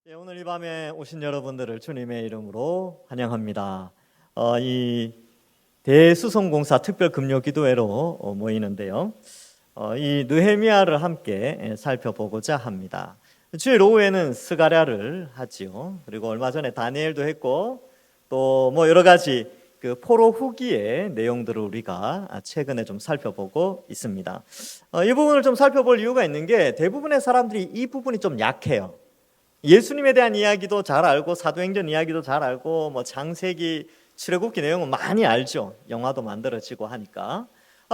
오늘 이 밤에 오신 여러분들을 주님의 이름으로 환영합니다. 이 대수송공사 특별금요기도회로 모이는데요. 이 느헤미야를 함께 살펴보고자 합니다. 주일 오후에는 스가랴를 하지요. 그리고 얼마 전에 다니엘도 했고 또 여러 가지 그 포로 후기의 내용들을 우리가 최근에 좀 살펴보고 있습니다. 이 부분을 좀 살펴볼 이유가 있는 게 대부분의 사람들이 이 부분이 좀 약해요. 예수님에 대한 이야기도 잘 알고 사도행전 이야기도 잘 알고 창세기 출애굽기 내용은 많이 알죠. 영화도 만들어지고 하니까.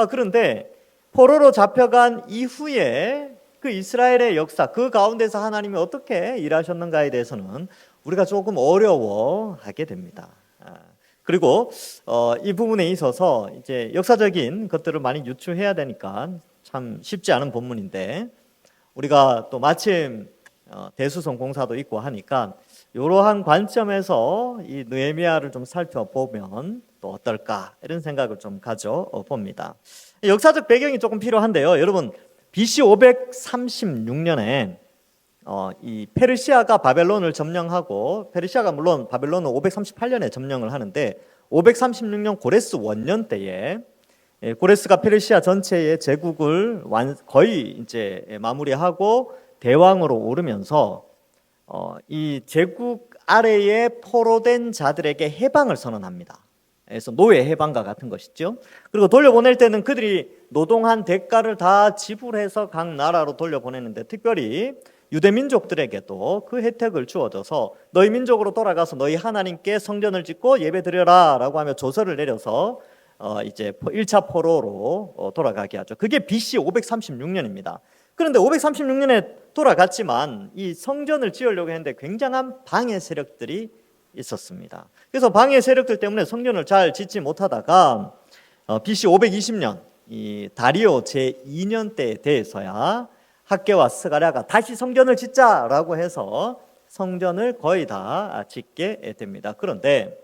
그런데 포로로 잡혀간 이후에 그 이스라엘의 역사, 그 가운데서 하나님이 어떻게 일하셨는가에 대해서는 우리가 조금 어려워하게 됩니다. 그리고 이 부분에 있어서 이제 역사적인 것들을 많이 유추해야 되니까 참 쉽지 않은 본문인데, 우리가 또 마침 대수송 공사도 있고 하니까 이러한 관점에서 이 느헤미야를 좀 살펴보면 또 어떨까, 이런 생각을 좀 가져봅니다. 역사적 배경이 조금 필요한데요. 여러분, BC 536년에 이 페르시아가 바벨론을 점령하고, 페르시아가 물론 바벨론은 538년에 점령을 하는데 536년 고레스 원년 때에 고레스가 페르시아 전체의 제국을 거의 이제 마무리하고 대왕으로 오르면서 이 제국 아래에 포로된 자들에게 해방을 선언합니다. 그래서 노예 해방과 같은 것이죠. 그리고 돌려보낼 때는 그들이 노동한 대가를 다 지불해서 각 나라로 돌려보내는데, 특별히 유대 민족들에게도 그 혜택을 주어져서 너희 민족으로 돌아가서 너희 하나님께 성전을 짓고 예배드려라 라고 하며 조서를 내려서 이제 1차 포로로 돌아가게 하죠. 그게 BC 536년입니다. 그런데 536년에 돌아갔지만 이 성전을 지으려고 했는데 굉장한 방해 세력들이 있었습니다. 그래서 방해 세력들 때문에 성전을 잘 짓지 못하다가 BC 520년 이 다리오 제2년 때에 대해서야 학개와 스가랴가 다시 성전을 짓자라고 해서 성전을 거의 다 짓게 됩니다. 그런데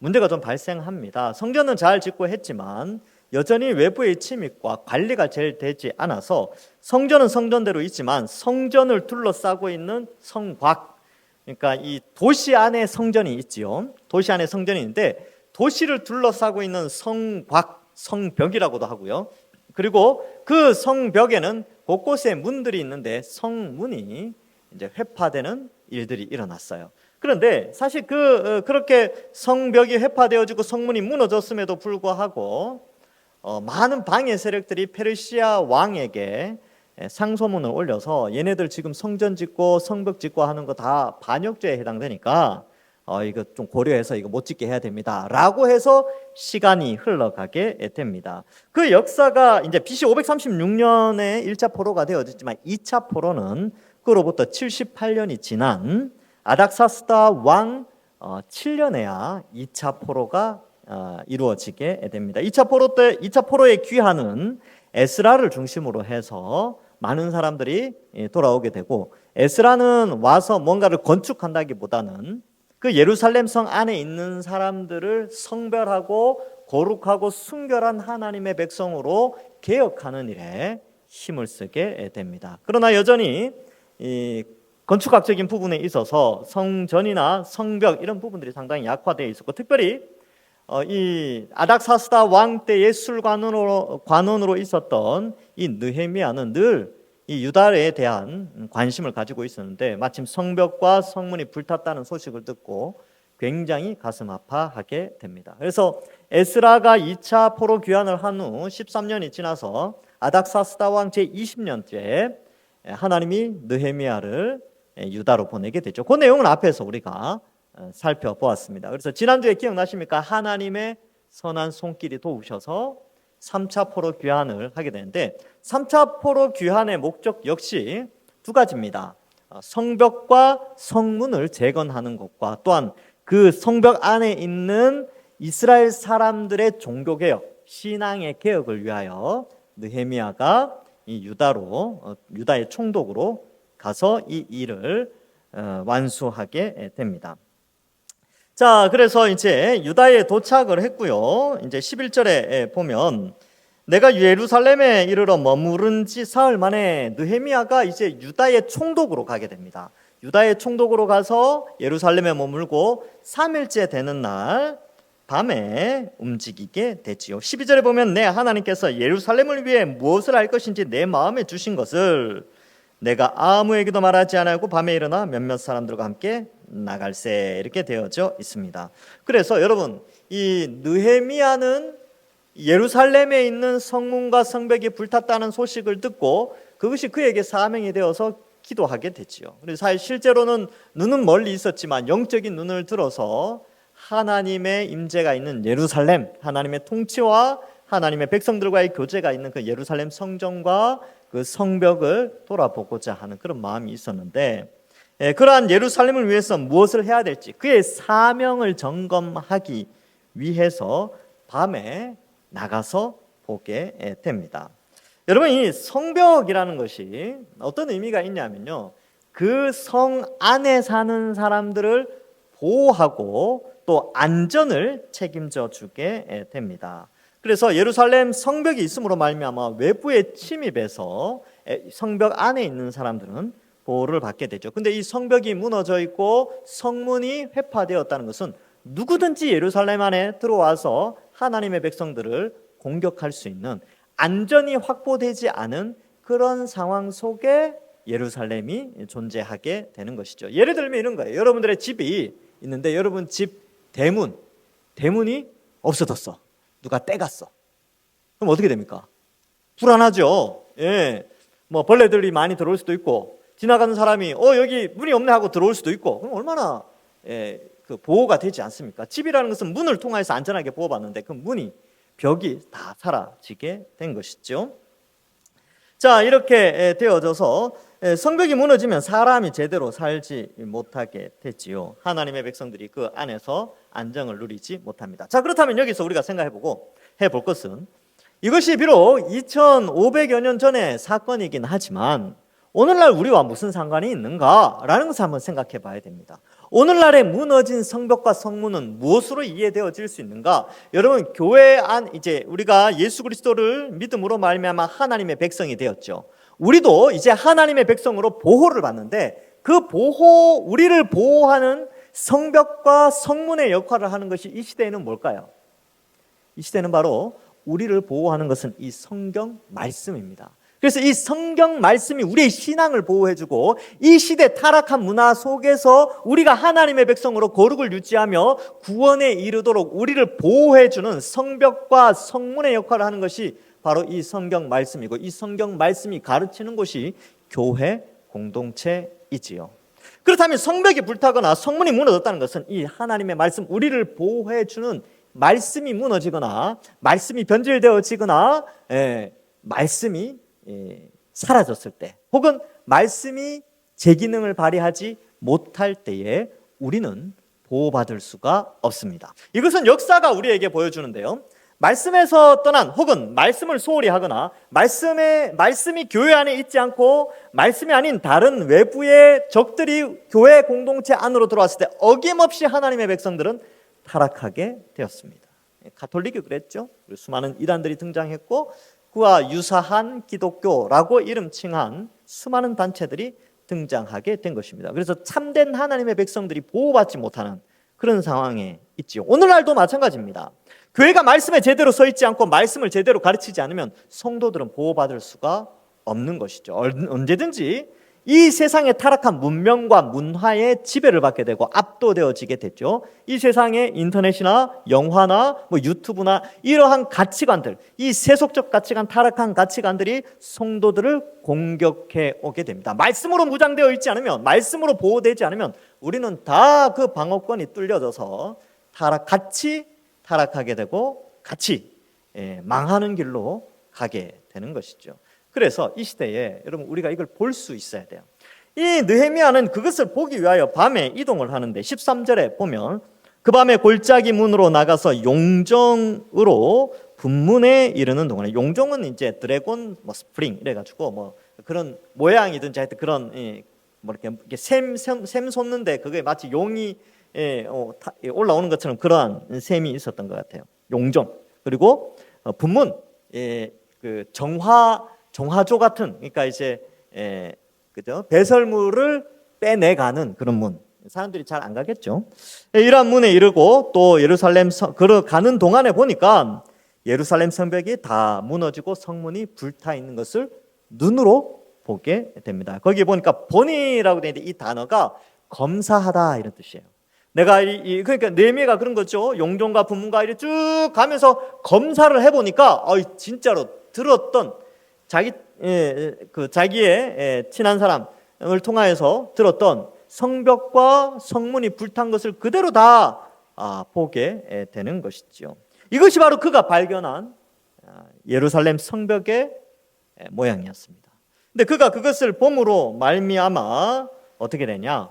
문제가 좀 발생합니다. 성전은 잘 짓고 했지만 여전히 외부의 침입과 관리가 잘 되지 않아서 성전은 성전대로 있지만 성전을 둘러싸고 있는 성곽, 그러니까 이 도시 안에 성전이 있지요. 도시 안에 성전이 있는데 도시를 둘러싸고 있는 성곽, 성벽이라고도 하고요. 그리고 그 성벽에는 곳곳에 문들이 있는데 성문이 이제 회파되는 일들이 일어났어요. 그런데 사실 그렇게 성벽이 회파되어지고 성문이 무너졌음에도 불구하고 많은 방해 세력들이 페르시아 왕에게 상소문을 올려서 얘네들 지금 성전 짓고 성벽 짓고 하는 거 다 반역죄에 해당되니까 이거 좀 고려해서 이거 못 짓게 해야 됩니다 라고 해서 시간이 흘러가게 됩니다. 그 역사가 이제 BC 536년에 1차 포로가 되어졌지만 2차 포로는 그로부터 78년이 지난 아닥사스다 왕 7년에야 2차 포로가 이루어지게 됩니다. 2차 포로의 귀환은 에스라를 중심으로 해서 많은 사람들이 돌아오게 되고, 에스라는 와서 뭔가를 건축한다기보다는 그 예루살렘 성 안에 있는 사람들을 성별하고 거룩하고 순결한 하나님의 백성으로 개혁하는 일에 힘을 쓰게 됩니다. 그러나 여전히 이 건축학적인 부분에 있어서 성전이나 성벽 이런 부분들이 상당히 약화되어 있었고, 특별히 이 아닥사스다 왕 때의 술관원으로 있었던 이 느헤미야는 늘 이 유다에 대한 관심을 가지고 있었는데, 마침 성벽과 성문이 불탔다는 소식을 듣고 굉장히 가슴 아파하게 됩니다. 그래서 에스라가 2차 포로 귀환을 한 후 13년이 지나서 아닥사스다 왕 제20년째 하나님이 느헤미야를 유다로 보내게 되죠. 그 내용은 앞에서 우리가 살펴보았습니다. 그래서 지난주에 기억나십니까? 하나님의 선한 손길이 도우셔서 3차 포로 귀환을 하게 되는데, 3차 포로 귀환의 목적 역시 두 가지입니다. 성벽과 성문을 재건하는 것과 또한 그 성벽 안에 있는 이스라엘 사람들의 종교개혁, 신앙의 개혁을 위하여 느헤미야가 이 유다의 총독으로 가서 이 일을 완수하게 됩니다. 자, 그래서 이제 유다에 도착을 했고요. 이제 11절에 보면 내가 예루살렘에 이르러 머무른 지 사흘 만에 느헤미야가 이제 유다의 총독으로 가게 됩니다. 유다의 총독으로 가서 예루살렘에 머물고 3일째 되는 날 밤에 움직이게 되지요. 12절에 보면 내 하나님께서 예루살렘을 위해 무엇을 할 것인지 내 마음에 주신 것을 내가 아무에게도 말하지 않고 밤에 일어나 몇몇 사람들과 함께 나갈세, 이렇게 되어져 있습니다. 그래서 여러분, 이 느헤미야는 예루살렘에 있는 성문과 성벽이 불탔다는 소식을 듣고 그것이 그에게 사명이 되어서 기도하게 됐지요. 그래서 사실 실제로는 눈은 멀리 있었지만 영적인 눈을 들어서 하나님의 임재가 있는 예루살렘, 하나님의 통치와 하나님의 백성들과의 교제가 있는 그 예루살렘 성전과 그 성벽을 돌아보고자 하는 그런 마음이 있었는데, 그러한 예루살렘을 위해서 무엇을 해야 될지 그의 사명을 점검하기 위해서 밤에 나가서 보게 됩니다. 여러분, 이 성벽이라는 것이 어떤 의미가 있냐면요, 그 성 안에 사는 사람들을 보호하고 또 안전을 책임져 주게 됩니다. 그래서 예루살렘 성벽이 있음으로 말미암아 외부의 침입에서 성벽 안에 있는 사람들은 보호를 받게 되죠. 근데 이 성벽이 무너져 있고 성문이 회파되었다는 것은 누구든지 예루살렘 안에 들어와서 하나님의 백성들을 공격할 수 있는, 안전이 확보되지 않은 그런 상황 속에 예루살렘이 존재하게 되는 것이죠. 예를 들면 이런 거예요. 여러분들의 집이 있는데 여러분 집 대문이 없어졌어. 누가 떼갔어. 그럼 어떻게 됩니까? 불안하죠. 예. 뭐 벌레들이 많이 들어올 수도 있고, 지나가는 사람이 여기 문이 없네 하고 들어올 수도 있고, 그럼 얼마나 그 보호가 되지 않습니까? 집이라는 것은 문을 통해서 안전하게 보호받는데 그 문이, 벽이 다 사라지게 된 것이죠. 자, 이렇게 되어져서 성벽이 무너지면 사람이 제대로 살지 못하게 됐지요. 하나님의 백성들이 그 안에서 안정을 누리지 못합니다. 자, 그렇다면 여기서 우리가 해볼 것은, 이것이 비록 2500여 년 전의 사건이긴 하지만 오늘날 우리와 무슨 상관이 있는가라는 것을 한번 생각해 봐야 됩니다. 오늘날의 무너진 성벽과 성문은 무엇으로 이해되어질 수 있는가? 여러분, 교회 안, 이제 우리가 예수 그리스도를 믿음으로 말미암아 하나님의 백성이 되었죠. 우리도 이제 하나님의 백성으로 보호를 받는데, 그 우리를 보호하는 성벽과 성문의 역할을 하는 것이 이 시대에는 뭘까요? 이 시대는 바로 우리를 보호하는 것은 이 성경 말씀입니다. 그래서 이 성경 말씀이 우리의 신앙을 보호해주고, 이 시대 타락한 문화 속에서 우리가 하나님의 백성으로 거룩을 유지하며 구원에 이르도록 우리를 보호해주는 성벽과 성문의 역할을 하는 것이 바로 이 성경 말씀이고, 이 성경 말씀이 가르치는 곳이 교회 공동체이지요. 그렇다면 성벽이 불타거나 성문이 무너졌다는 것은 이 하나님의 말씀, 우리를 보호해주는 말씀이 무너지거나 말씀이 변질되어지거나 말씀이 사라졌을 때, 혹은 말씀이 제 기능을 발휘하지 못할 때에 우리는 보호받을 수가 없습니다. 이것은 역사가 우리에게 보여주는데요, 말씀에서 떠난, 혹은 말씀을 소홀히 하거나 말씀이 교회 안에 있지 않고 말씀이 아닌 다른 외부의 적들이 교회 공동체 안으로 들어왔을 때 어김없이 하나님의 백성들은 타락하게 되었습니다. 가톨릭이 그랬죠. 수많은 이단들이 등장했고, 그와 유사한 기독교라고 이름 칭한 수많은 단체들이 등장하게 된 것입니다. 그래서 참된 하나님의 백성들이 보호받지 못하는 그런 상황에 있지요. 오늘날도 마찬가지입니다. 교회가 말씀에 제대로 서 있지 않고 말씀을 제대로 가르치지 않으면 성도들은 보호받을 수가 없는 것이죠. 언제든지 이 세상의 타락한 문명과 문화의 지배를 받게 되고 압도되어지게 됐죠. 이 세상의 인터넷이나 영화나 유튜브나 이러한 가치관들, 이 세속적 가치관, 타락한 가치관들이 성도들을 공격해 오게 됩니다. 말씀으로 무장되어 있지 않으면, 말씀으로 보호되지 않으면 우리는 다 그 방어권이 뚫려져서 같이 타락하게 되고 같이 망하는 길로 가게 되는 것이죠. 그래서 이 시대에 여러분, 우리가 이걸 볼 수 있어야 돼요. 이 느헤미야는 그것을 보기 위하여 밤에 이동을 하는데, 13절에 보면 그 밤에 골짜기 문으로 나가서 용정으로 분문에 이르는 동안에, 용정은 이제 드래곤 스프링 이래가지고 그런 모양이든지 하여튼 그런 이렇게 샘 솟는데 그게 마치 용이 올라오는 것처럼 그러한 샘이 있었던 것 같아요. 용정. 그리고 분문, 그 정화조 같은, 그러니까 이제 그죠? 배설물을 빼내가는 그런 문. 사람들이 잘 안 가겠죠. 이러한 문에 이르고 또 예루살렘 가는 동안에 보니까 예루살렘 성벽이 다 무너지고 성문이 불타 있는 것을 눈으로 보게 됩니다. 거기 보니까 본이라고 되어 있는데 이 단어가 검사하다 이런 뜻이에요. 내가 그러니까 느헤미야가 그런 거죠. 용종과 분문과 이렇게 쭉 가면서 검사를 해보니까 진짜로 들었던 자기의 친한 사람을 통하여서 들었던 성벽과 성문이 불탄 것을 그대로 다 보게 되는 것이죠. 이것이 바로 그가 발견한 예루살렘 성벽의 모양이었습니다. 근데 그가 그것을 봄으로 말미암아 어떻게 되냐?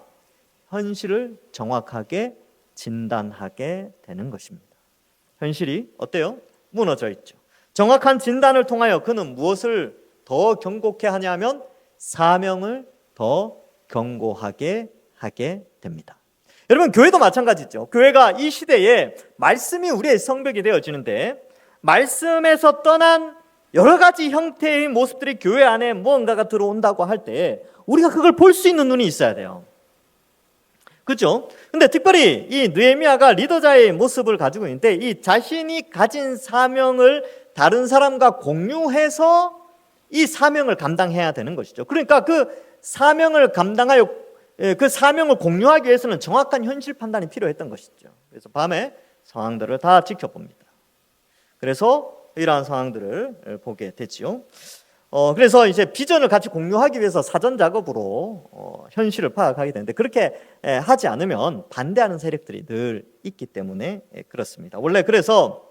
현실을 정확하게 진단하게 되는 것입니다. 현실이 어때요? 무너져 있죠. 정확한 진단을 통하여 그는 무엇을 더 경고케 하냐면 사명을 더 견고하게 하게 됩니다. 여러분, 교회도 마찬가지죠. 교회가 이 시대에 말씀이 우리의 성벽이 되어지는데 말씀에서 떠난 여러 가지 형태의 모습들이 교회 안에 무언가가 들어온다고 할 때 우리가 그걸 볼 수 있는 눈이 있어야 돼요. 그렇죠? 근데 특별히 이 느헤미야가 리더자의 모습을 가지고 있는데 이 자신이 가진 사명을 다른 사람과 공유해서 이 사명을 감당해야 되는 것이죠. 그러니까 그 사명을 감당하여 그 사명을 공유하기 위해서는 정확한 현실 판단이 필요했던 것이죠. 그래서 밤에 상황들을 다 지켜봅니다. 그래서 이러한 상황들을 보게 됐지요. 그래서 이제 비전을 같이 공유하기 위해서 사전 작업으로 현실을 파악하게 되는데 그렇게 하지 않으면 반대하는 세력들이 늘 있기 때문에 그렇습니다. 원래 그래서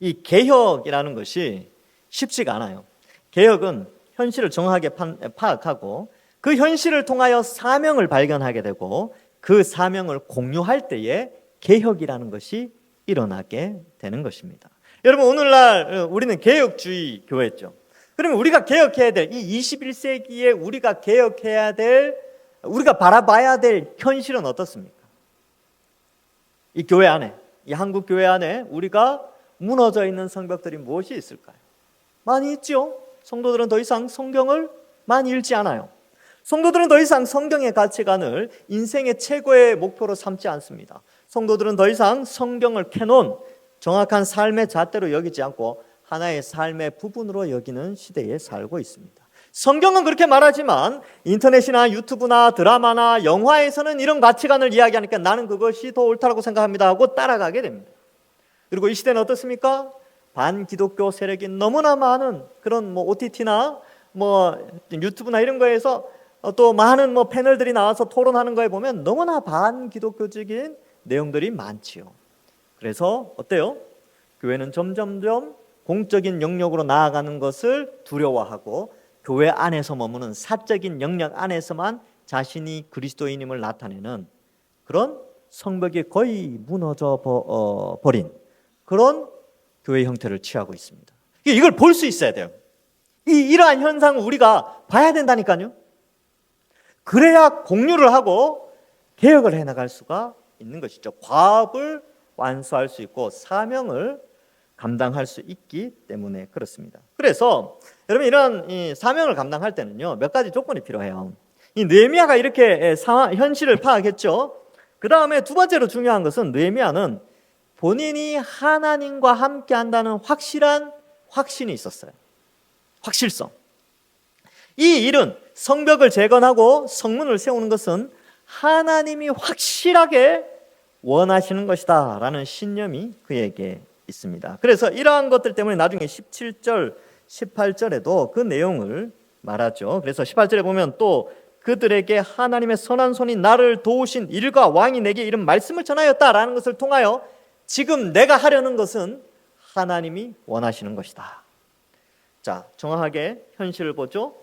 이 개혁이라는 것이 쉽지가 않아요. 개혁은 현실을 정확하게 파악하고 그 현실을 통하여 사명을 발견하게 되고 그 사명을 공유할 때에 개혁이라는 것이 일어나게 되는 것입니다. 여러분, 오늘날 우리는 개혁주의 교회죠. 그러면 우리가 개혁해야 될 이 21세기에 우리가 개혁해야 될, 우리가 바라봐야 될 현실은 어떻습니까? 이 교회 안에, 이 한국 교회 안에 우리가 무너져 있는 성벽들이 무엇이 있을까요? 많이 있죠. 성도들은 더 이상 성경을 많이 읽지 않아요. 성도들은 더 이상 성경의 가치관을 인생의 최고의 목표로 삼지 않습니다. 성도들은 더 이상 성경을 캐논 정확한 삶의 잣대로 여기지 않고 하나의 삶의 부분으로 여기는 시대에 살고 있습니다. 성경은 그렇게 말하지만 인터넷이나 유튜브나 드라마나 영화에서는 이런 가치관을 이야기하니까 나는 그것이 더 옳다고 생각합니다 하고 따라가게 됩니다. 그리고 이 시대는 어떻습니까? 반기독교 세력이 너무나 많은 그런 OTT나 유튜브나 이런 거에서 또 많은 패널들이 나와서 토론하는 거에 보면 너무나 반기독교적인 내용들이 많지요. 그래서 어때요? 교회는 점점점 공적인 영역으로 나아가는 것을 두려워하고 교회 안에서 머무는 사적인 영역 안에서만 자신이 그리스도인임을 나타내는 그런 성벽이 거의 무너져 버린 그런 교회 형태를 취하고 있습니다. 이걸 볼 수 있어야 돼요. 이러한 현상을 우리가 봐야 된다니까요. 그래야 공유를 하고 개혁을 해나갈 수가 있는 것이죠. 과업을 완수할 수 있고 사명을 감당할 수 있기 때문에 그렇습니다. 그래서 여러분, 이런 이 사명을 감당할 때는요 몇 가지 조건이 필요해요. 이 느헤미야가 이렇게 현실을 파악했죠. 그 다음에 두 번째로 중요한 것은 느헤미야는 본인이 하나님과 함께 한다는 확실한 확신이 있었어요. 확실성. 이 일은 성벽을 재건하고 성문을 세우는 것은 하나님이 확실하게 원하시는 것이다 라는 신념이 그에게 있습니다. 그래서 이러한 것들 때문에 나중에 17절, 18절에도 그 내용을 말하죠. 그래서 18절에 보면 또 그들에게 하나님의 선한 손이 나를 도우신 일과 왕이 내게 이런 말씀을 전하였다라는 것을 통하여 지금 내가 하려는 것은 하나님이 원하시는 것이다. 자, 정확하게 현실을 보죠.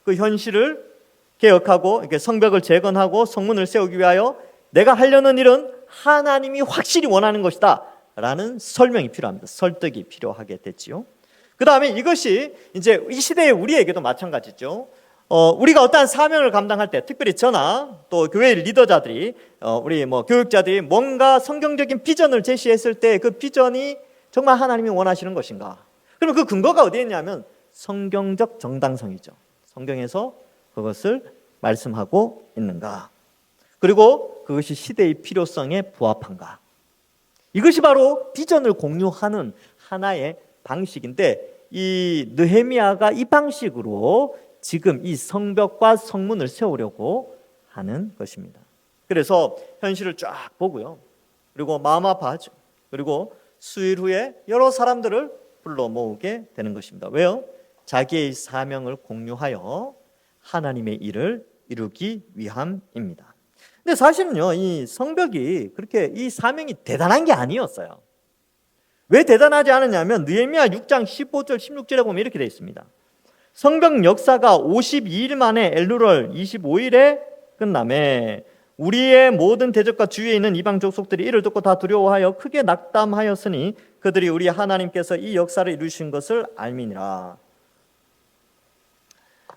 그 현실을 개혁하고 이렇게 성벽을 재건하고 성문을 세우기 위하여 내가 하려는 일은 하나님이 확실히 원하는 것이다 라는 설명이 필요합니다. 설득이 필요하게 됐지요. 그 다음에 이것이 이제 이 시대의 우리에게도 마찬가지죠. 우리가 어떠한 사명을 감당할 때, 특별히 저나 또 교회 리더자들이 우리 교육자들이 뭔가 성경적인 비전을 제시했을 때 그 비전이 정말 하나님이 원하시는 것인가? 그러면 그 근거가 어디에 있냐면 성경적 정당성이죠. 성경에서 그것을 말씀하고 있는가? 그리고 그것이 시대의 필요성에 부합한가? 이것이 바로 비전을 공유하는 하나의 방식인데, 이 느헤미야가 이 방식으로 지금 이 성벽과 성문을 세우려고 하는 것입니다. 그래서 현실을 쫙 보고요, 그리고 마음 아파하죠. 그리고 수일 후에 여러 사람들을 불러 모으게 되는 것입니다. 왜요? 자기의 사명을 공유하여 하나님의 일을 이루기 위함입니다. 근데 사실은요, 이 성벽이 그렇게 이 사명이 대단한 게 아니었어요. 왜 대단하지 않았냐면 느헤미야 6장 15절 16절에 보면 이렇게 되어 있습니다. 성벽 역사가 52일 만에 엘루럴 25일에 끝남에 우리의 모든 대적과 주위에 있는 이방 족속들이 이를 듣고 다 두려워하여 크게 낙담하였으니 그들이 우리 하나님께서 이 역사를 이루신 것을 알미니라.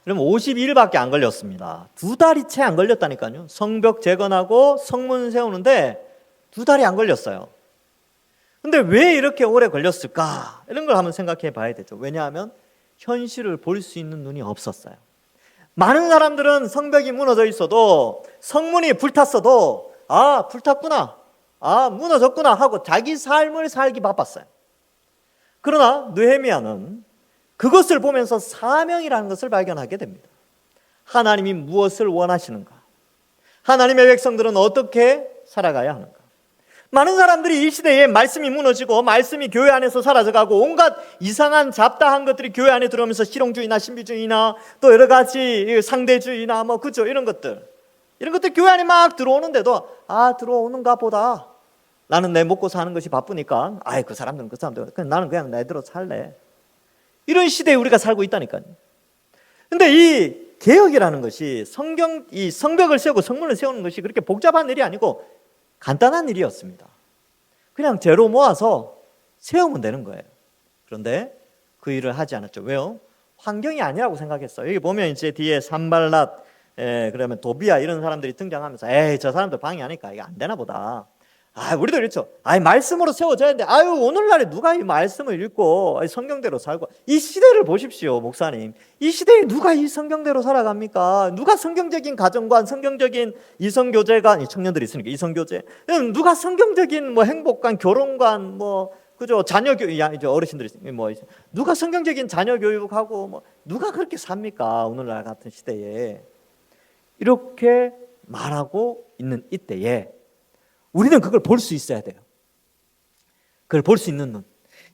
그럼 52일밖에 안 걸렸습니다. 2달이 채 안 걸렸다니까요. 성벽 재건하고 성문 세우는데 2달이 안 걸렸어요. 근데 왜 이렇게 오래 걸렸을까? 이런 걸 한번 생각해 봐야 되죠. 왜냐하면 현실을 볼 수 있는 눈이 없었어요. 많은 사람들은 성벽이 무너져 있어도, 성문이 불탔어도 불탔구나, 무너졌구나 하고 자기 삶을 살기 바빴어요. 그러나 느헤미야는 그것을 보면서 사명이라는 것을 발견하게 됩니다. 하나님이 무엇을 원하시는가? 하나님의 백성들은 어떻게 살아가야 하는가? 많은 사람들이 이 시대에 말씀이 무너지고 말씀이 교회 안에서 사라져가고 온갖 이상한 잡다한 것들이 교회 안에 들어오면서 실용주의나 신비주의나 또 여러 가지 상대주의나 그죠, 이런 것들 교회 안에 막 들어오는데도 들어오는가 보다, 나는 내 먹고 사는 것이 바쁘니까 그 사람들은 나는 그냥 내대로 살래, 이런 시대에 우리가 살고 있다니까요. 근데 이 개혁이라는 것이 이 성벽을 세우고 성문을 세우는 것이 그렇게 복잡한 일이 아니고 간단한 일이었습니다. 그냥 재료 모아서 세우면 되는 거예요. 그런데 그 일을 하지 않았죠. 왜요? 환경이 아니라고 생각했어요. 여기 보면 이제 뒤에 산발랏, 그러면 도비야 이런 사람들이 등장하면서 저 사람들 방해하니까 이게 안 되나 보다. 우리도 그렇죠. 말씀으로 세워져야 되는데 오늘날에 누가 이 말씀을 읽고 성경대로 살고, 이 시대를 보십시오, 목사님. 이 시대에 누가 이 성경대로 살아갑니까? 누가 성경적인 가정관, 성경적인 이성교제관, 청년들이 있으니까 이성교제, 누가 성경적인 행복관, 결혼관, 그죠, 자녀 교육, 이제 어르신들이 누가 성경적인 자녀 교육하고 누가 그렇게 삽니까? 오늘날 같은 시대에. 이렇게 말하고 있는 이때에 우리는 그걸 볼 수 있어야 돼요. 그걸 볼 수 있는 눈.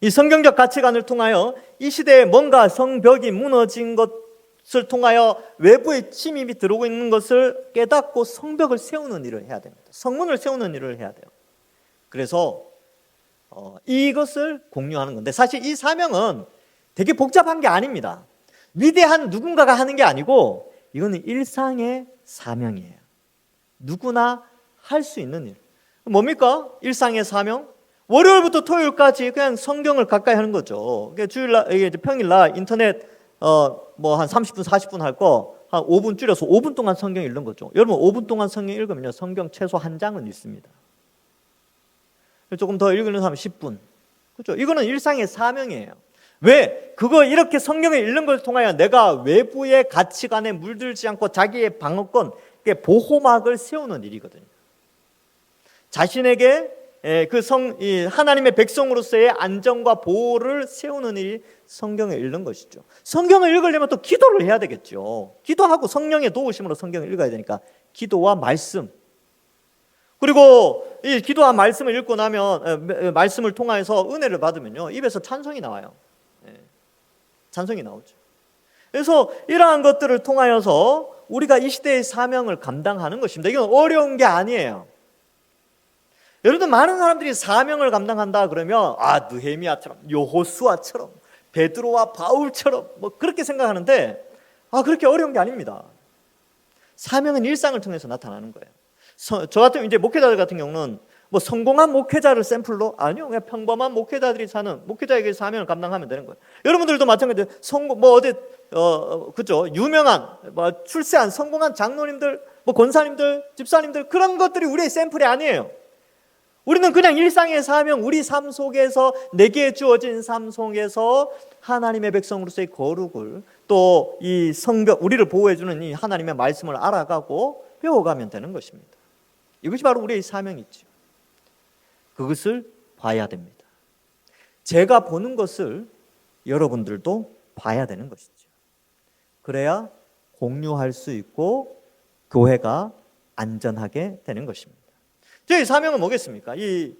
이 성경적 가치관을 통하여 이 시대에 뭔가 성벽이 무너진 것을 통하여 외부의 침입이 들어오고 있는 것을 깨닫고 성벽을 세우는 일을 해야 됩니다. 성문을 세우는 일을 해야 돼요. 그래서 이것을 공유하는 건데, 사실 이 사명은 되게 복잡한 게 아닙니다. 위대한 누군가가 하는 게 아니고 이거는 일상의 사명이에요. 누구나 할 수 있는 일. 뭡니까? 일상의 사명? 월요일부터 토요일까지 그냥 성경을 가까이 하는 거죠. 주일날, 평일날 인터넷 한 30분, 40분 할 거 한 5분 줄여서 5분 동안 성경 읽는 거죠. 여러분 5분 동안 성경 읽으면요, 성경 최소 한 장은 읽습니다. 조금 더 읽는 사람은 10분. 그렇죠? 이거는 일상의 사명이에요. 왜? 그거 이렇게 성경을 읽는 걸 통하여 내가 외부의 가치관에 물들지 않고 자기의 방어권, 보호막을 세우는 일이거든요. 자신에게 하나님의 백성으로서의 안정과 보호를 세우는 일이 성경을 읽는 것이죠. 성경을 읽으려면 또 기도를 해야 되겠죠. 기도하고 성령의 도우심으로 성경을 읽어야 되니까 기도와 말씀, 그리고 이 기도와 말씀을 읽고 나면 말씀을 통해서 은혜를 받으면요, 입에서 찬송이 나와요. 찬송이 나오죠. 그래서 이러한 것들을 통하여서 우리가 이 시대의 사명을 감당하는 것입니다. 이건 어려운 게 아니에요. 여러분, 많은 사람들이 사명을 감당한다 그러면 느헤미야처럼, 여호수아처럼, 베드로와 바울처럼 그렇게 생각하는데 그렇게 어려운 게 아닙니다. 사명은 일상을 통해서 나타나는 거예요. 저 같은 이제 목회자들 같은 경우는 성공한 목회자를 샘플로, 아니요, 그냥 평범한 목회자들이 사는 목회자에게 사명을 감당하면 되는 거예요. 여러분들도 마찬가지로 그죠, 유명한 출세한 성공한 장로님들, 권사님들, 집사님들, 그런 것들이 우리의 샘플이 아니에요. 우리는 그냥 일상의 사명, 우리 삶 속에서, 내게 주어진 삶 속에서 하나님의 백성으로서의 거룩을 또 이 성벽, 우리를 보호해주는 이 하나님의 말씀을 알아가고 배워가면 되는 것입니다. 이것이 바로 우리의 사명이죠. 그것을 봐야 됩니다. 제가 보는 것을 여러분들도 봐야 되는 것이죠. 그래야 공유할 수 있고 교회가 안전하게 되는 것입니다. 저희 사명은 뭐겠습니까? 이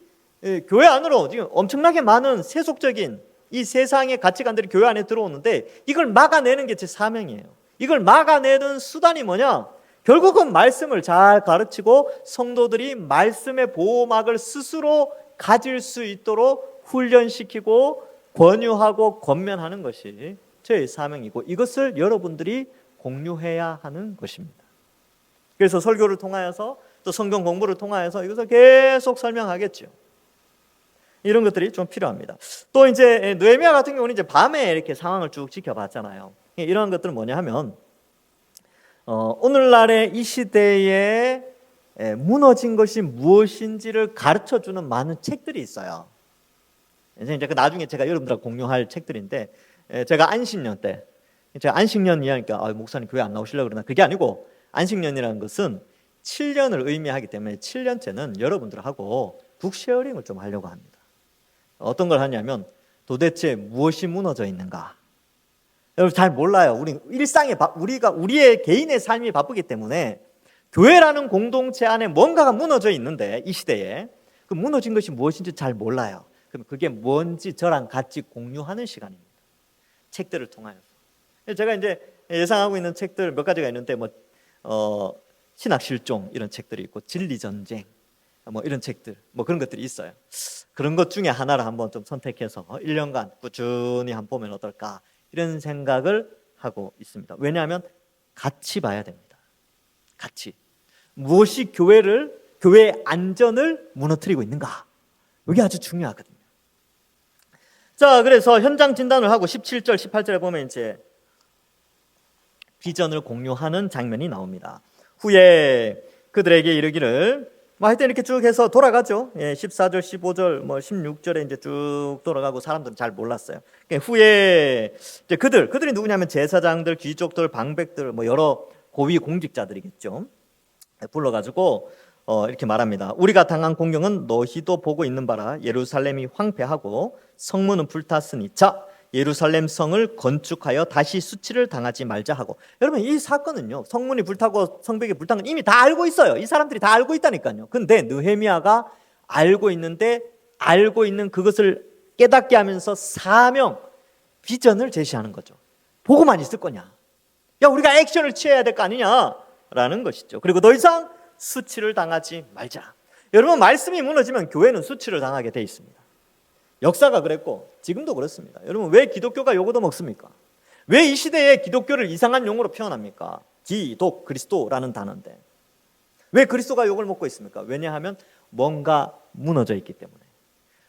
교회 안으로 지금 엄청나게 많은 세속적인 이 세상의 가치관들이 교회 안에 들어오는데 이걸 막아내는 게 제 사명이에요. 이걸 막아내는 수단이 뭐냐? 결국은 말씀을 잘 가르치고 성도들이 말씀의 보호막을 스스로 가질 수 있도록 훈련시키고 권유하고 권면하는 것이 저의 사명이고 이것을 여러분들이 공유해야 하는 것입니다. 그래서 설교를 통하여서 또 성경 공부를 통하여서 이것을 계속 설명하겠죠. 이런 것들이 좀 필요합니다. 또 이제 느헤미야 같은 경우는 이제 밤에 이렇게 상황을 쭉 지켜봤잖아요. 이런 것들은 뭐냐 하면 오늘날의 이 시대에 무너진 것이 무엇인지를 가르쳐주는 많은 책들이 있어요. 이제 그 나중에 제가 여러분들하고 공유할 책들인데 제가 안식년 때 제가 안식년 이야기니까 목사님 교회 안 나오시려고 그러나 그게 아니고 안식년이라는 것은 7년을 의미하기 때문에 7년째는 여러분들하고 북쉐어링을 좀 하려고 합니다. 어떤 걸 하냐면 도대체 무엇이 무너져 있는가? 여러분 잘 몰라요. 우리 일상에 우리의 개인의 삶이 바쁘기 때문에 교회라는 공동체 안에 뭔가가 무너져 있는데 이 시대에 그 무너진 것이 무엇인지 잘 몰라요. 그럼 그게 뭔지 저랑 같이 공유하는 시간입니다. 책들을 통하여서. 제가 이제 예상하고 있는 책들 몇 가지가 있는데 신학 실종 이런 책들이 있고 진리 전쟁 이런 책들 그런 것들이 있어요. 그런 것 중에 하나를 한번 좀 선택해서 1년간 꾸준히 한번 보면 어떨까 이런 생각을 하고 있습니다. 왜냐하면 같이 봐야 됩니다. 같이 무엇이 교회의 안전을 무너뜨리고 있는가 이게 아주 중요하거든요. 자, 그래서 현장 진단을 하고 17절, 18절에 보면 이제 비전을 공유하는 장면이 나옵니다. 후에 그들에게 이르기를 하여튼 이렇게 쭉 해서 돌아가죠. 14절, 15절, 16절에 이제 쭉 돌아가고 사람들은 잘 몰랐어요. 후에 이제 그들이 누구냐면 제사장들, 귀족들, 방백들, 여러 고위 공직자들이겠죠. 불러가지고 이렇게 말합니다. 우리가 당한 공경은 너희도 보고 있는 바라. 예루살렘이 황폐하고 성문은 불탔으니 자 예루살렘 성을 건축하여 다시 수치를 당하지 말자 하고. 여러분 이 사건은요 성문이 불타고 성벽이 불탄 건 이미 다 알고 있어요. 이 사람들이 다 알고 있다니까요. 근데 느헤미야가 알고 있는데 알고 있는 그것을 깨닫게 하면서 사명 비전을 제시하는 거죠. 보고만 있을 거냐? 야 우리가 액션을 취해야 될 거 아니냐라는 것이죠. 그리고 더 이상 수치를 당하지 말자. 여러분 말씀이 무너지면 교회는 수치를 당하게 돼 있습니다. 역사가 그랬고 지금도 그렇습니다. 여러분 왜 기독교가 욕을 먹습니까? 왜 이 시대에 기독교를 이상한 용어로 표현합니까? 기독, 그리스도라는 단어인데 왜 그리스도가 욕을 먹고 있습니까? 왜냐하면 뭔가 무너져 있기 때문에.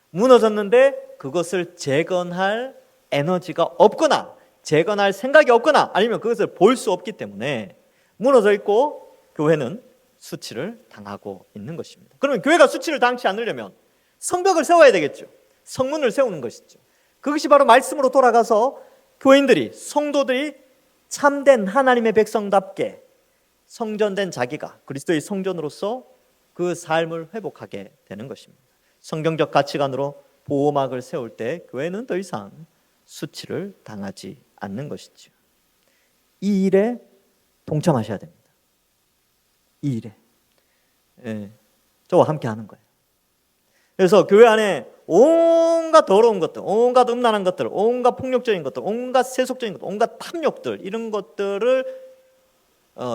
무너졌는데 그것을 재건할 에너지가 없거나 재건할 생각이 없거나 아니면 그것을 볼 수 없기 때문에 무너져 있고 교회는 수치를 당하고 있는 것입니다. 그러면 교회가 수치를 당치 않으려면 성벽을 세워야 되겠죠. 성문을 세우는 것이죠. 그것이 바로 말씀으로 돌아가서 교인들이 성도들이 참된 하나님의 백성답게 성전된 자기가 그리스도의 성전으로서 그 삶을 회복하게 되는 것입니다. 성경적 가치관으로 보호막을 세울 때 교회는 더 이상 수치를 당하지 않는 것이죠. 이 일에 동참하셔야 됩니다. 이 일에 저와 함께 하는 거예요. 그래서 교회 안에 온갖 더러운 것들, 온갖 음란한 것들, 온갖 폭력적인 것들, 온갖 세속적인 것들, 온갖 탐욕들 이런 것들을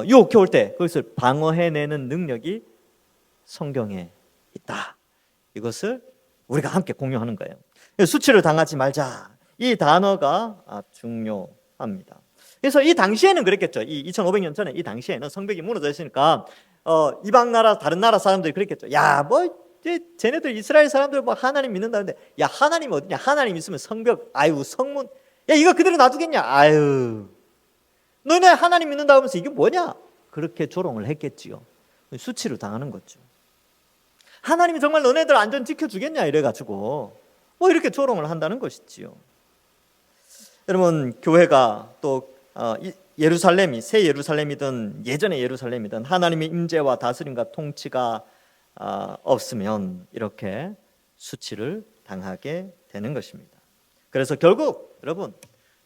유혹해 올 때 그것을 방어해내는 능력이 성경에 있다. 이것을 우리가 함께 공유하는 거예요. 수치를 당하지 말자. 이 단어가 중요합니다. 그래서 이 당시에는 그랬겠죠. 이 2500년 전에 이 당시에는 성벽이 무너져 있으니까 이방 나라 다른 나라 사람들이 그랬겠죠. 야, 쟤네들 이스라엘 사람들 하나님 믿는다는데 야 하나님 어디냐? 하나님 있으면 성벽, 성문, 야 이거 그대로 놔두겠냐? 너네 하나님 믿는다 하면서 이게 뭐냐? 그렇게 조롱을 했겠지요. 수치를 당하는 거죠. 하나님이 정말 너네들 안전 지켜주겠냐? 이래가지고 이렇게 조롱을 한다는 것이지요. 여러분, 교회가 또 예루살렘이 새 예루살렘이든 예전의 예루살렘이든 하나님의 임재와 다스림과 통치가 없으면 이렇게 수치를 당하게 되는 것입니다. 그래서 결국 여러분,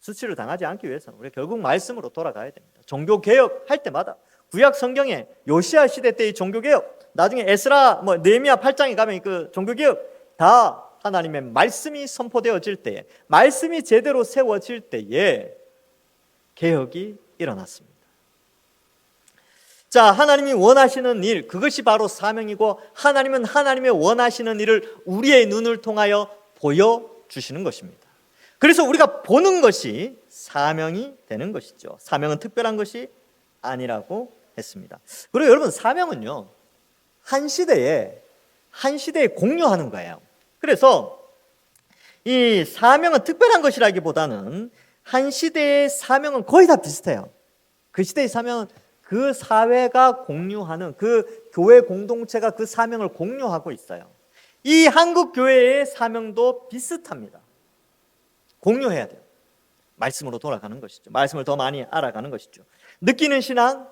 수치를 당하지 않기 위해서는 우리가 결국 말씀으로 돌아가야 됩니다. 종교 개혁할 때마다 구약 성경에 요시야 시대 때의 종교 개혁, 나중에 에스라 느헤미야 8장에 가면 그 종교 개혁 다 하나님의 말씀이 선포되어질 때에, 말씀이 제대로 세워질 때에 개혁이 일어났습니다. 자, 하나님이 원하시는 일, 그것이 바로 사명이고, 하나님은 하나님의 원하시는 일을 우리의 눈을 통하여 보여주시는 것입니다. 그래서 우리가 보는 것이 사명이 되는 것이죠. 사명은 특별한 것이 아니라고 했습니다. 그리고 여러분, 사명은요, 한 시대에 공유하는 거예요. 그래서 이 사명은 특별한 것이라기보다는 한 시대의 사명은 거의 다 비슷해요. 그 시대의 사명은 그 사회가 공유하는, 그 교회 공동체가 그 사명을 공유하고 있어요. 이 한국 교회의 사명도 비슷합니다. 공유해야 돼요. 말씀으로 돌아가는 것이죠. 말씀을 더 많이 알아가는 것이죠. 느끼는 신앙,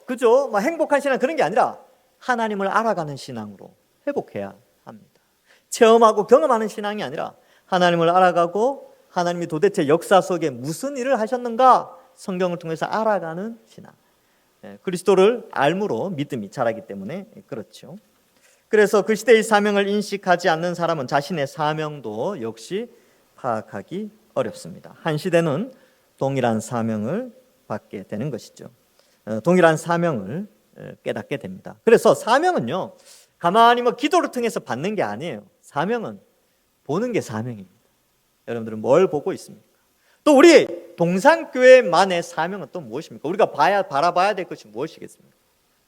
그죠? 행복한 신앙, 그런 게 아니라 하나님을 알아가는 신앙으로 회복해야 합니다. 체험하고 경험하는 신앙이 아니라 하나님을 알아가고 하나님이 도대체 역사 속에 무슨 일을 하셨는가 성경을 통해서 알아가는 신앙. 그리스도를 알므로 믿음이 자라기 때문에 그렇죠. 그래서 그 시대의 사명을 인식하지 않는 사람은 자신의 사명도 역시 파악하기 어렵습니다. 한 시대는 동일한 사명을 받게 되는 것이죠. 동일한 사명을 깨닫게 됩니다. 그래서 사명은요, 가만히 기도를 통해서 받는 게 아니에요. 사명은 보는 게 사명입니다. 여러분들은 뭘 보고 있습니까? 또 우리 동산교회만의 사명은 또 무엇입니까? 우리가 바라봐야 될 것이 무엇이겠습니까?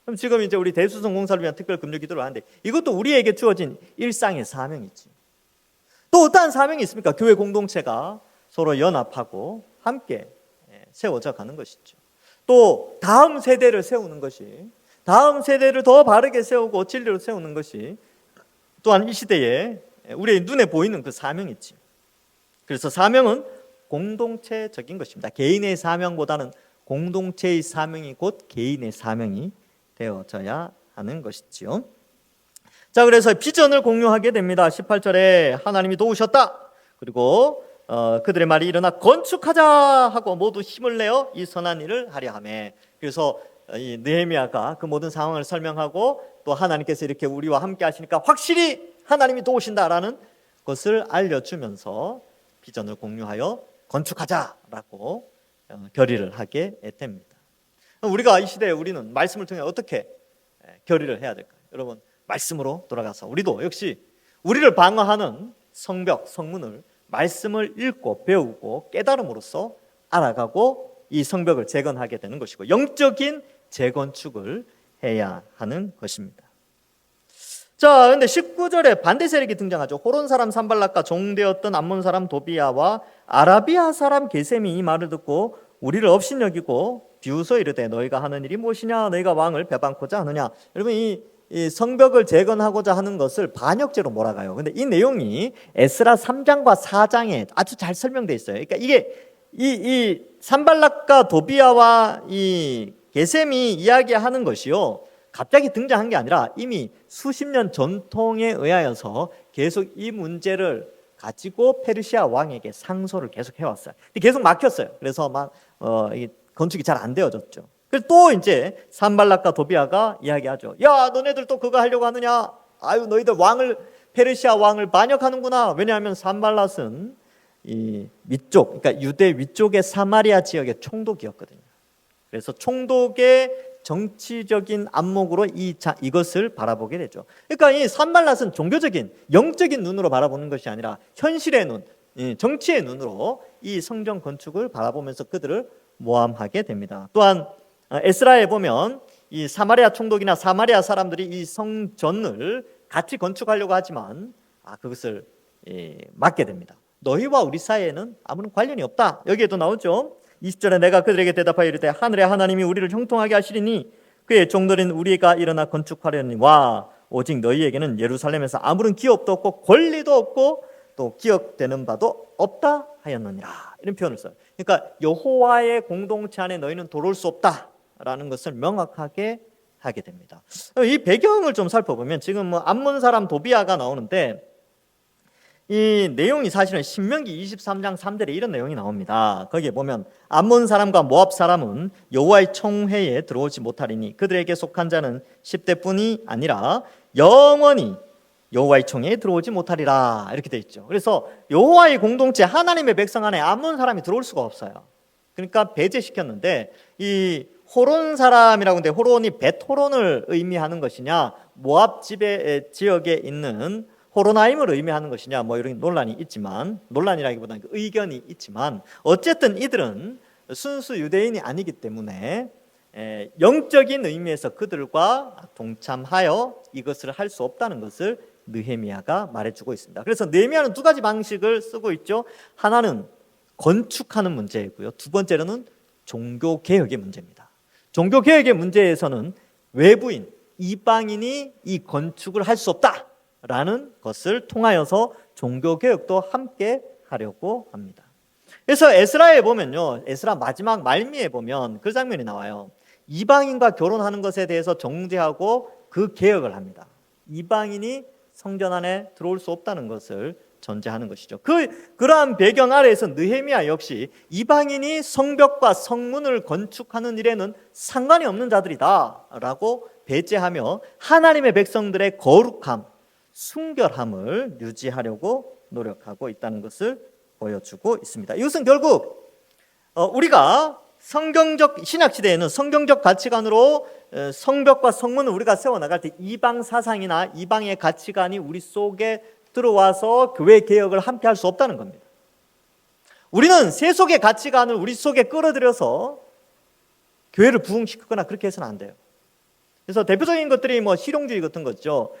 그럼 지금 이제 우리 대수성 공사를 위한 특별 금요 기도를 하는데, 이것도 우리에게 주어진 일상의 사명이지. 또 어떠한 사명이 있습니까? 교회 공동체가 서로 연합하고 함께 세워져 가는 것이죠. 또 다음 세대를 세우는 것이, 다음 세대를 더 바르게 세우고 진리로 세우는 것이 또한 이 시대에 우리의 눈에 보이는 그 사명이지. 그래서 사명은 공동체적인 것입니다. 개인의 사명보다는 공동체의 사명이 곧 개인의 사명이 되어져야 하는 것이지요. 자, 그래서 비전을 공유하게 됩니다. 18절에 하나님이 도우셨다. 그리고 그들의 말이 일어나 건축하자 하고 모두 힘을 내어 이 선한 일을 하려 하며. 그래서 이 느헤미야가 그 모든 상황을 설명하고 또 하나님께서 이렇게 우리와 함께 하시니까 확실히 하나님이 도우신다라는 것을 알려주면서 비전을 공유하여 건축하자라고 결의를 하게 됩니다. 우리가 이 시대에 우리는 말씀을 통해 어떻게 결의를 해야 될까요? 여러분, 말씀으로 돌아가서 우리도 역시 우리를 방어하는 성벽, 성문을 말씀을 읽고 배우고 깨달음으로써 알아가고 이 성벽을 재건하게 되는 것이고, 영적인 재건축을 해야 하는 것입니다. 자, 근데 19절에 반대 세력이 등장하죠. 호론 사람 산발락과 종되었던 암몬 사람 도비야와 아라비아 사람 게셈이 이 말을 듣고 우리를 업신여기고 비웃어 이르되 너희가 하는 일이 무엇이냐? 너희가 왕을 배반코자 하느냐? 여러분, 이 성벽을 재건하고자 하는 것을 반역죄로 몰아가요. 근데 이 내용이 에스라 3장과 4장에 아주 잘 설명되어 있어요. 그러니까 이게 이 산발락과 도비야와 이 게셈이 이야기하는 것이요, 갑자기 등장한 게 아니라 이미 수십 년 전통에 의하여서 계속 이 문제를 가지고 페르시아 왕에게 상소를 계속 해왔어요. 계속 막혔어요. 그래서 건축이 잘 안 되어졌죠. 그래서 또 이제 산발락과 도비야가 이야기하죠. 야, 너네들 또 그거 하려고 하느냐? 아유, 너희들 페르시아 왕을 반역하는구나. 왜냐하면 산발락은 이 위쪽, 그러니까 유대 위쪽의 사마리아 지역의 총독이었거든요. 그래서 총독의 정치적인 안목으로 이것을 바라보게 되죠. 그러니까 이 산발락은 종교적인, 영적인 눈으로 바라보는 것이 아니라 현실의 눈, 정치의 눈으로 이 성전 건축을 바라보면서 그들을 모함하게 됩니다. 또한 에스라에 보면 이 사마리아 총독이나 사마리아 사람들이 이 성전을 같이 건축하려고 하지만 그것을 막게 됩니다. 너희와 우리 사이에는 아무런 관련이 없다. 여기에도 나오죠. 20절에 내가 그들에게 대답하여 이르되 하늘의 하나님이 우리를 형통하게 하시리니 그의 종들인 우리가 일어나 건축하려니와 오직 너희에게는 예루살렘에서 아무런 기업도 없고 권리도 없고 또 기억되는 바도 없다 하였느니라. 이런 표현을 써요. 그러니까 여호와의 공동체 안에 너희는 들어올 수 없다라는 것을 명확하게 하게 됩니다. 이 배경을 좀 살펴보면 지금 뭐 암몬 사람 도비아가 나오는데 이 내용이 사실은 신명기 23장 3절에 이런 내용이 나옵니다. 거기에 보면 암몬 사람과 모압 사람은 여호와의 총회에 들어오지 못하리니 그들에게 속한 자는 10대뿐이 아니라 영원히 여호와의 총회에 들어오지 못하리라. 이렇게 돼 있죠. 그래서 여호와의 공동체 하나님의 백성 안에 암몬 사람이 들어올 수가 없어요. 그러니까 배제시켰는데 이 호론 사람이라고 하는데 호론이 벳호론을 의미하는 것이냐 모압 지역에 있는 호로나임을 의미하는 것이냐 뭐 이런 논란이 있지만 논란이라기보다는 의견이 있지만 어쨌든 이들은 순수 유대인이 아니기 때문에 영적인 의미에서 그들과 동참하여 이것을 할 수 없다는 것을 느헤미야가 말해주고 있습니다. 그래서 느헤미야는 두 가지 방식을 쓰고 있죠. 하나는 건축하는 문제이고요. 두 번째로는 종교개혁의 문제입니다. 종교개혁의 문제에서는 외부인, 이방인이 이 건축을 할 수 없다라는 것을 통하여서 종교개혁도 함께 하려고 합니다. 그래서 에스라에 보면요, 에스라 마지막 말미에 보면 그 장면이 나와요. 이방인과 결혼하는 것에 대해서 정죄하고 그 개혁을 합니다. 이방인이 성전 안에 들어올 수 없다는 것을 전제하는 것이죠. 그러한 배경 아래에서 느헤미야 역시 이방인이 성벽과 성문을 건축하는 일에는 상관이 없는 자들이다라고 배제하며 하나님의 백성들의 거룩함, 순결함을 유지하려고 노력하고 있다는 것을 보여주고 있습니다. 이것은 결국 우리가 성경적 신약 시대에는 성경적 가치관으로 성벽과 성문을 우리가 세워나갈 때 이방 사상이나 이방의 가치관이 우리 속에 들어와서 교회 개혁을 함께 할 수 없다는 겁니다. 우리는 세속의 가치관을 우리 속에 끌어들여서 교회를 부흥시키거나 그렇게 해서는 안 돼요. 그래서 대표적인 것들이 뭐 실용주의 같은 거죠.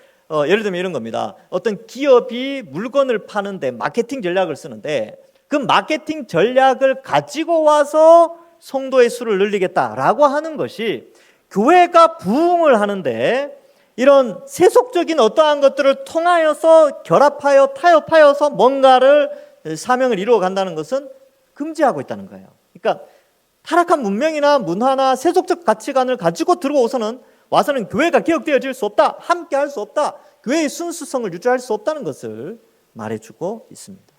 예를 들면 이런 겁니다. 어떤 기업이 물건을 파는데 마케팅 전략을 쓰는데 그 마케팅 전략을 가지고 와서 성도의 수를 늘리겠다라고 하는 것이 교회가 부흥을 하는데 이런 세속적인 어떠한 것들을 통하여서 결합하여 타협하여서 뭔가를 사명을 이루어 간다는 것은 금지하고 있다는 거예요. 그러니까 타락한 문명이나 문화나 세속적 가치관을 가지고 들어오서는 와서는 교회가 개혁되어질 수 없다, 함께 할 수 없다, 교회의 순수성을 유지할 수 없다는 것을 말해주고 있습니다.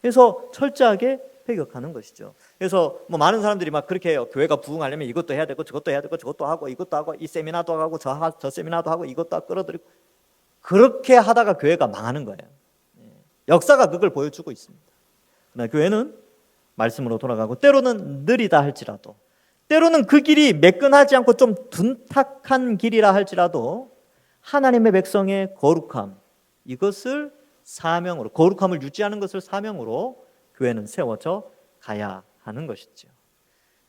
그래서 철저하게 회격하는 것이죠. 그래서 뭐 많은 사람들이 막 그렇게 해요. 교회가 부흥하려면 이것도 해야 되고 저것도 해야 되고 저것도 하고 이것도 하고 이 세미나도 하고 저 세미나도 하고 이것도 끌어들이고 그렇게 하다가 교회가 망하는 거예요. 역사가 그걸 보여주고 있습니다. 그러나 교회는 말씀으로 돌아가고 때로는 느리다 할지라도 때로는 그 길이 매끈하지 않고 좀 둔탁한 길이라 할지라도 하나님의 백성의 거룩함 이것을 사명으로 거룩함을 유지하는 것을 사명으로 교회는 세워져 가야 하는 것이죠.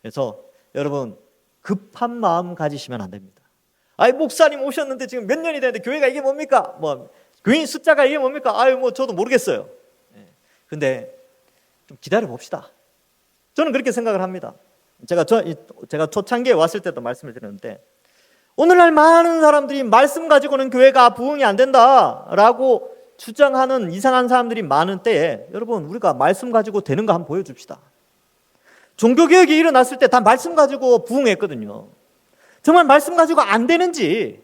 그래서 여러분 급한 마음 가지시면 안 됩니다. 아이 목사님 오셨는데 지금 몇 년이 됐는데 교회가 이게 뭡니까? 뭐 교인 숫자가 이게 뭡니까? 아유 뭐 저도 모르겠어요. 근데 좀 기다려 봅시다. 저는 그렇게 생각을 합니다. 제가 초창기에 왔을 때도 말씀을 드렸는데 오늘날 많은 사람들이 말씀 가지고는 교회가 부흥이 안 된다라고 주장하는 이상한 사람들이 많은 때에 여러분 우리가 말씀 가지고 되는 거 한번 보여줍시다. 종교개혁이 일어났을 때 다 말씀 가지고 부흥했거든요. 정말 말씀 가지고 안 되는지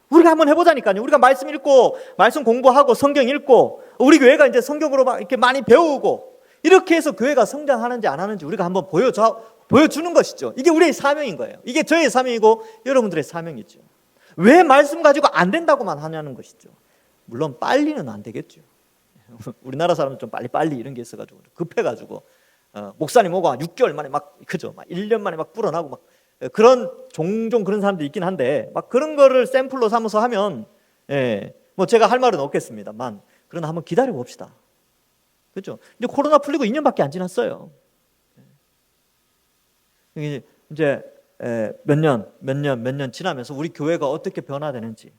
우리가 한번 해보자니까요. 우리가 말씀 읽고 말씀 공부하고 성경 읽고 우리 교회가 이제 성경으로 막 이렇게 많이 배우고 이렇게 해서 교회가 성장하는지 안 하는지 우리가 한번 보여주는 것이죠. 이게 우리의 사명인 거예요. 이게 저의 사명이고 여러분들의 사명이죠. 왜 말씀 가지고 안 된다고만 하냐는 것이죠. 물론 빨리는 안 되겠죠. 우리나라 사람은 좀 빨리 이런 게 있어가지고 급해가지고 목사님 오고 6개월 만에 막 1년 만에 막 불어나고 막 그런 종종 그런 사람들이 있긴 한데 막 그런 거를 샘플로 삼아서 하면 뭐 제가 할 말은 없겠습니다만 그러나 한번 기다려 봅시다. 그렇죠? 이제 코로나 풀리고 2년밖에 안 지났어요. 이제 몇 년 지나면서 우리 교회가 어떻게 변화되는지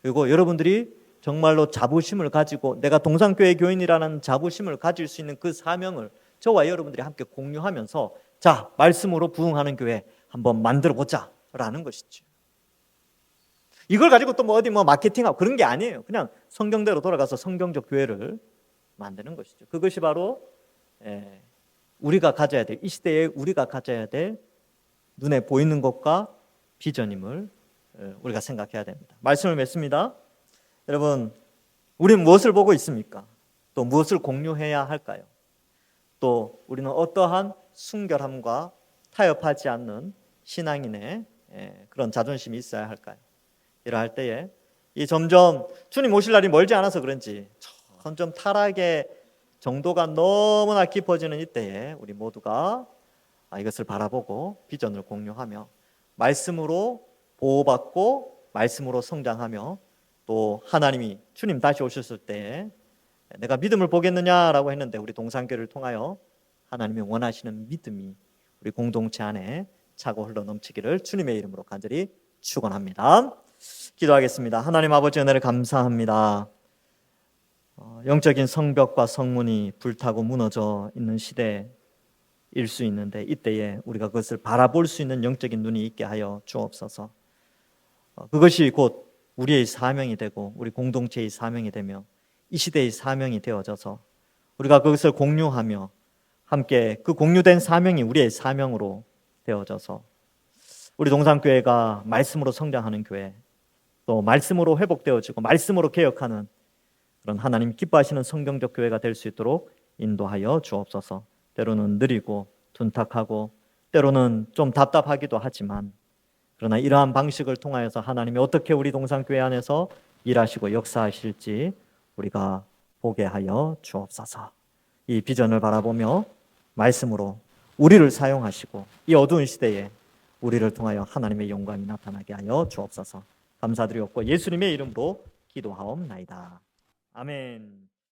그리고 여러분들이 정말로 자부심을 가지고 내가 동산교회 교인이라는 자부심을 가질 수 있는 그 사명을 저와 여러분들이 함께 공유하면서 자 말씀으로 부흥하는 교회 한번 만들어보자 라는 것이죠. 이걸 가지고 또 뭐 어디 뭐 마케팅하고 그런 게 아니에요. 그냥 성경대로 돌아가서 성경적 교회를 만드는 것이죠. 그것이 바로 우리가 가져야 될, 이 시대에 우리가 가져야 될 눈에 보이는 것과 비전임을 우리가 생각해야 됩니다. 말씀을 맺습니다. 여러분, 우리는 무엇을 보고 있습니까? 또 무엇을 공유해야 할까요? 또 우리는 어떠한 순결함과 타협하지 않는 신앙인의 그런 자존심이 있어야 할까요? 이러할 때에 이 점점 주님 오실 날이 멀지 않아서 그런지 점점 타락의 정도가 너무나 깊어지는 이때에 우리 모두가 이것을 바라보고 비전을 공유하며 말씀으로 보호받고 말씀으로 성장하며 또 하나님이 주님 다시 오셨을 때 내가 믿음을 보겠느냐라고 했는데 우리 동산교회를 통하여 하나님이 원하시는 믿음이 우리 공동체 안에 차고 흘러 넘치기를 주님의 이름으로 간절히 축원합니다. 기도하겠습니다. 하나님 아버지 은혜를 감사합니다. 영적인 성벽과 성문이 불타고 무너져 있는 시대일 수 있는데 이때에 우리가 그것을 바라볼 수 있는 영적인 눈이 있게 하여 주옵소서. 그것이 곧 우리의 사명이 되고 우리 공동체의 사명이 되며 이 시대의 사명이 되어져서 우리가 그것을 공유하며 함께 그 공유된 사명이 우리의 사명으로 되어져서 우리 동산교회가 말씀으로 성장하는 교회, 또 말씀으로 회복되어지고 말씀으로 개혁하는 그런 하나님 기뻐하시는 성경적 교회가 될 수 있도록 인도하여 주옵소서. 때로는 느리고 둔탁하고 때로는 좀 답답하기도 하지만 그러나 이러한 방식을 통하여서 하나님이 어떻게 우리 동산교회 안에서 일하시고 역사하실지 우리가 보게 하여 주옵소서. 이 비전을 바라보며 말씀으로 우리를 사용하시고 이 어두운 시대에 우리를 통하여 하나님의 영광이 나타나게 하여 주옵소서. 감사드리옵고 예수님의 이름으로 기도하옵나이다. 아멘.